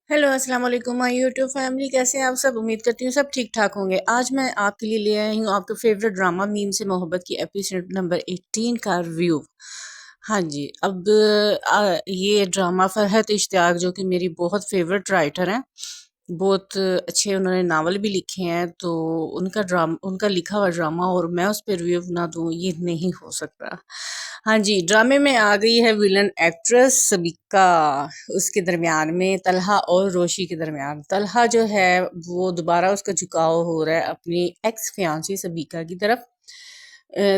Hello अस्सलाम वालेकुम my YouTube family, कैसे हैं आप सब। उम्मीद करती हूँ सब ठीक ठाक होंगे। आज मैं आपके लिए ले आई हूँ आपके फेवरेट ड्रामा मीम से मोहब्बत की एपिसोड नंबर 18 का रिव्यू। हाँ जी, अब ये ड्रामा फरहत इश्तियाक जो कि मेरी बहुत फेवरेट राइटर हैं, बहुत अच्छे उन्होंने नावल भी लिखे हैं, तो उनका लिखा हुआ ड्रामा और मैं उस पर रिव्यू ना दूँ ये नहीं हो सकता। हाँ जी, ड्रामे में आ गई है विलन एक्ट्रेस सबीका। उसके दरमियान में तलहा और रोशी के दरमियान तलहा जो है वो दोबारा उसका झुकाव हो रहा है अपनी एक्स फियांसी सबीका की तरफ।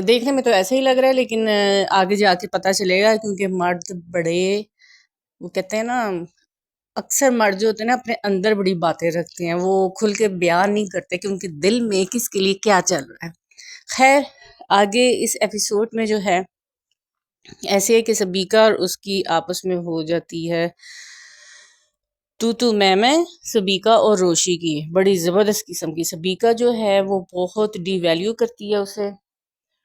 देखने में तो ऐसे ही लग रहा है, लेकिन आगे जाके पता चलेगा, क्योंकि मर्द बड़े, वो कहते हैं ना, अक्सर मर्द जो होते हैं ना अपने अंदर बड़ी बातें रखते हैं, वो खुल के बयान नहीं करते कि उनके दिल में किसके लिए क्या चल रहा है। खैर, आगे इस एपिसोड में जो है ऐसे है कि सबीका और उसकी आपस में हो जाती है तू मैं सबीका और रोशी की, बड़ी जबरदस्त किस्म की। सबीका जो है वो बहुत डिवैल्यू करती है उसे,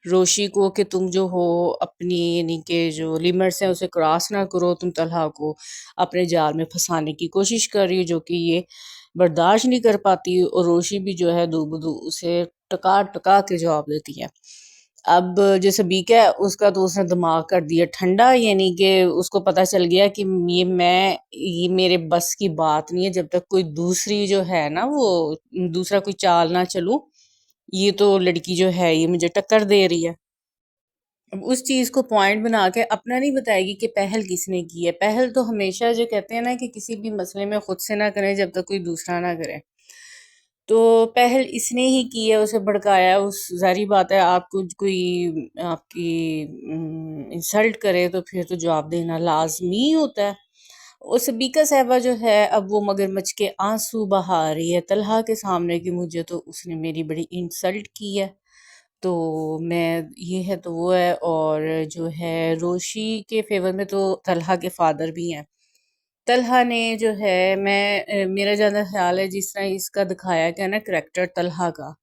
रोशी को, कि तुम जो हो अपनी यानी कि जो लिमिट्स हैं उसे क्रॉस ना करो, तुम तलहा को अपने जाल में फंसाने की कोशिश कर रही हो, जो कि ये बर्दाश्त नहीं कर पाती। और रोशी भी जो है दो बदू उसे टका टका के जवाब देती है। अब जो सबीका है उसका तो उसने दिमाग कर दिया ठंडा, यानी कि उसको पता चल गया कि ये मेरे बस की बात नहीं है, जब तक कोई दूसरी जो है ना, वो दूसरा कोई चाल ना चलूं, ये तो लड़की जो है ये मुझे टक्कर दे रही है। अब उस चीज को पॉइंट बना के अपना नहीं बताएगी कि पहल किसने की है। पहल तो हमेशा जो कहते हैं ना कि किसी भी मसले में खुद से ना करें जब तक कोई दूसरा ना करे, तो पहल इसने ही की है, उसे भड़काया। उस जारी बात है, आपको कोई आपकी इंसल्ट करे तो फिर तो जवाब देना लाजमी होता है। उस बीका साहबा जो है अब वो मगरमच्छ के आंसू बहा रही है तलहा के सामने कि मुझे तो उसने मेरी बड़ी इंसल्ट की है, तो मैं ये है तो वो है। और जो है रोशी के फेवर में तो तलहा के फादर भी हैं। तलहा ने जो है मेरा ज़्यादा ख्याल है जिस तरह इसका दिखाया गया ना करेक्टर तलहा का,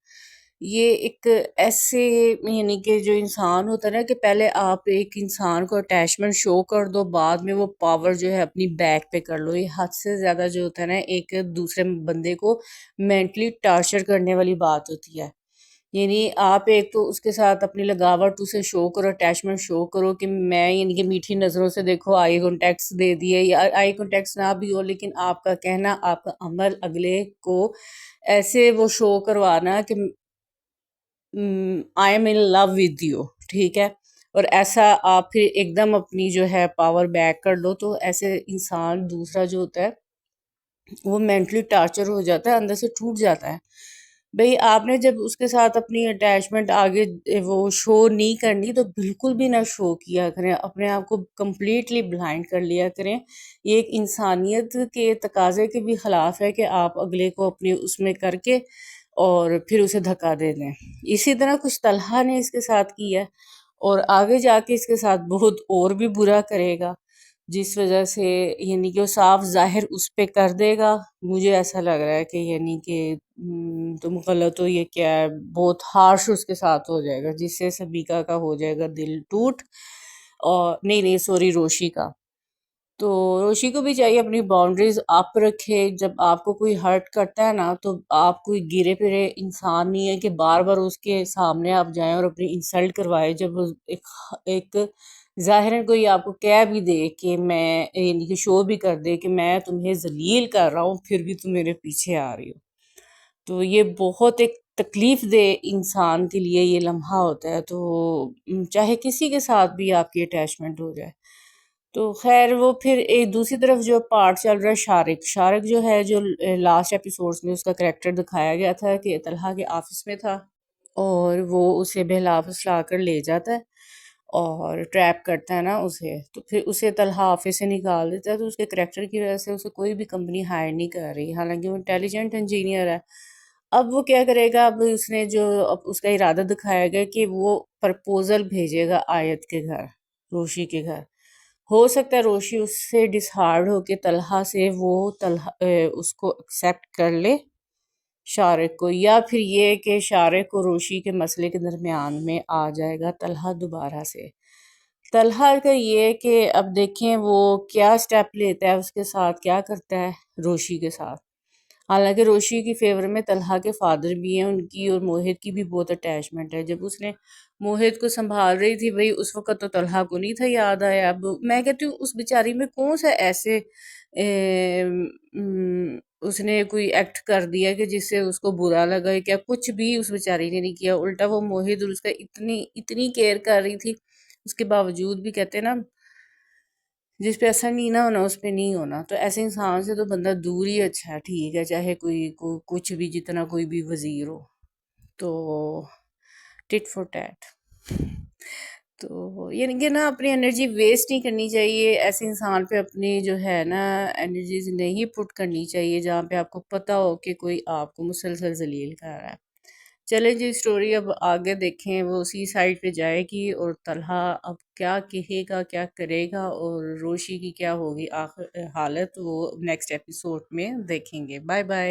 ये एक ऐसे, यानी कि जो इंसान होता है ना, कि पहले आप एक इंसान को अटैचमेंट शो कर दो, बाद में वो पावर जो है अपनी बैक पे कर लो। ये हद से ज़्यादा जो होता है ना एक दूसरे बंदे को मेंटली टॉर्चर करने वाली बात होती है। यानी आप एक तो उसके साथ अपनी लगावट उसे शो करो, अटैचमेंट शो करो कि मैं, यानी कि मीठी नज़रों से देखो, आई कॉन्टेक्ट्स दे दिए, या आई कॉन्टेक्ट्स ना भी हो लेकिन आपका कहना, आपका अमल अगले को ऐसे वो शो करवाना कि I am in love with you, ठीक है। और ऐसा आप फिर एकदम अपनी जो है पावर बैक कर लो, तो ऐसे इंसान दूसरा जो होता है वो मेंटली टॉर्चर हो जाता है, अंदर से टूट जाता है। भई आपने जब उसके साथ अपनी अटैचमेंट आगे वो शो नहीं करनी, तो बिल्कुल भी ना शो किया करें, अपने आप को कंप्लीटली ब्लाइंड कर लिया करें। ये एक इंसानियत के तकाजे के भी खिलाफ है कि आप अगले को अपने उसमें करके और फिर उसे धक्का दे दें। इसी तरह कुछ तलहा ने इसके साथ किया, और आगे जाके इसके साथ बहुत और भी बुरा करेगा, जिस वजह से यानी कि वो साफ ज़ाहिर उस पे कर देगा। मुझे ऐसा लग रहा है कि यानी कि तुम गलत हो, ये क्या है, बहुत हार्श उसके साथ हो जाएगा, जिससे सबीका का हो जाएगा दिल टूट। और नहीं नहीं सॉरी, रोशी का। तो रोशी को भी चाहिए अपनी बाउंड्रीज आप रखे। जब आपको कोई हर्ट करता है ना, तो आप कोई गिरे फिरे इंसान नहीं है कि बार बार उसके सामने आप जाएं और अपनी इंसल्ट करवाए। जब एक ज़ाहिरन कोई आपको कह भी दे कि मैं, यानी कि शो भी कर दे कि मैं तुम्हें जलील कर रहा हूँ, फिर भी तुम मेरे पीछे आ रही हो, तो ये बहुत एक तकलीफ दे इंसान के लिए ये लम्हा होता है। तो चाहे किसी के साथ भी आपकी अटैचमेंट हो जाए, तो खैर वो फिर एक दूसरी तरफ जो पार्ट चल रहा है, शारिक शारिक जो है, जो लास्ट एपिसोड्स में उसका करेक्टर दिखाया गया था कि तलहा के ऑफिस में था और वो उसे बहला फुसला कर ले जाता है और ट्रैप करता है ना उसे, तो फिर उसे तलहा ऑफिस से निकाल देता है। तो उसके करेक्टर की वजह से उसे कोई भी कंपनी हायर नहीं कर रही, हालांकि वो इंटेलिजेंट इंजीनियर है। अब वो क्या करेगा, अब उसने जो अब उसका इरादा दिखाया गया कि वो प्रपोजल भेजेगा आयत के घर, रोशी के घर। हो सकता है रोशी उससे डिसहार्ड होके तलहा से वो उसको एक्सेप्ट कर ले, शारिक को, या फिर ये कि शारिक को रोशी के मसले के दरमियान में आ जाएगा तलहा दोबारा से। طلحہ کا یہ ہے کہ اب دیکھیں وہ کیا سٹیپ لیتا ہے، اس کے ساتھ کیا کرتا ہے روشی کے ساتھ. حالانکہ روشی کی فیور میں طلحہ کے فادر بھی ہیں، ان کی اور موہت کی بھی بہت اٹیچمنٹ ہے. جب اس نے موہت کو سنبھال رہی تھی بھئی اس وقت تو طلحہ کو نہیں تھا یاد آیا. اب میں کہتی ہوں اس بیچاری میں کون سا ایسے اس نے کوئی ایکٹ کر دیا کہ جس سے اس کو برا لگا. کیا کچھ بھی اس بیچاری نے نہیں کیا، الٹا وہ موہت اور اس کا اتنی کیئر کر رہی تھی. اس کے باوجود بھی کہتے ہیں نا جس پہ اثر نہیں نہ ہونا اس پہ نہیں ہونا. تو ایسے انسان سے تو بندہ دور ہی اچھا ہے. ٹھیک ہے چاہے کچھ بھی جتنا کوئی بھی وزیر ہو، تو ٹٹ فور ٹیٹ. تو یعنی کہ نا اپنی انرجی ویسٹ نہیں کرنی چاہیے. ایسے انسان پہ اپنی جو ہے نا انرجیز نہیں پٹ کرنی چاہیے جہاں پہ آپ کو پتہ ہو کہ کوئی آپ کو مسلسل ذلیل کر رہا ہے. چلیں جی اسٹوری اب آگے دیکھیں. وہ اسی سائڈ پہ جائے گی اور طلحہ اب کیا کہے گا کیا کرے گا اور روشی کی کیا ہوگی آخر حالت، وہ نیکسٹ ایپیسوڈ میں دیکھیں گے. Bye bye.